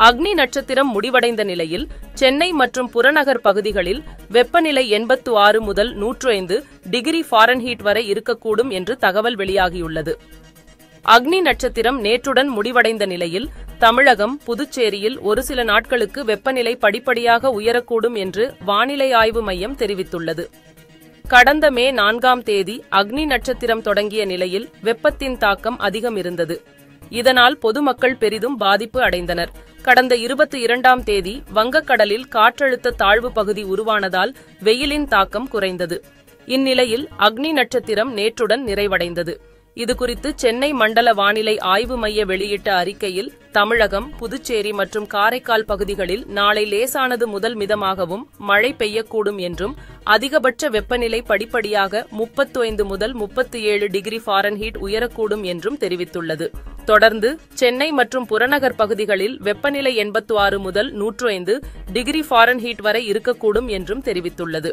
அக்னி நட்சத்திரம் முடிவடைந்த நிலையில் சென்னை மற்றும் புறநகர் பகுதிகளில் வெப்பநிலை 86 முதல் 105 டிகிரி ஃபாரன்ஹீட் வரை இருக்கக்கூடும் என்று தகவல் வெளியாகியுள்ளது. அக்னி நட்சத்திரம் நேற்றுடன் முடிவடைந்த நிலையில் தமிழகம், புதுச்சேரியில் ஒரு சில நாட்களுக்கு வெப்பநிலை படிப்படியாக உயரக்கூடும் என்று வானிலை ஆய்வு மையம் தெரிவித்துள்ளது. கடந்த மே 4ஆம் தேதி அக்னி நட்சத்திரம் தொடங்கிய நிலையில் வெப்பத்தின் தாக்கம் அதிகம் இருந்தது. இதனால் பொதுமக்கள் பெரிதும் பாதிப்பு அடைந்தனர். கடந்த 22ஆம் தேதி வங்கக்கடலில் காற்றழுத்த தாழ்வு பகுதி உருவானதால் வெயிலின் தாக்கம் குறைந்தது. இந்நிலையில் அக்னி நட்சத்திரம் நேற்றுடன் நிறைவடைந்தது. இதுகுறித்து சென்னை மண்டல வானிலை ஆய்வு மைய வெளியிட்ட அறிக்கையில் தமிழகம், புதுச்சேரி மற்றும் காரைக்கால் பகுதிகளில் நாளை லேசானது முதல் மிதமாகவும் மழை பெய்யக்கூடும் என்றும் அதிகபட்ச வெப்பநிலை படிப்படியாக 35 முதல் 37 டிகிரி ஃபாரன்ஹீட் உயரக்கூடும் என்றும் தெரிவித்துள்ளது. தொடர்ந்து சென்னை மற்றும் புறநகர் பகுதிகளில் வெப்பநிலை 86 முதல் 105 டிகிரி ஃபாரன்ஹீட் வரை இருக்கக்கூடும் என்றும் தெரிவித்துள்ளது.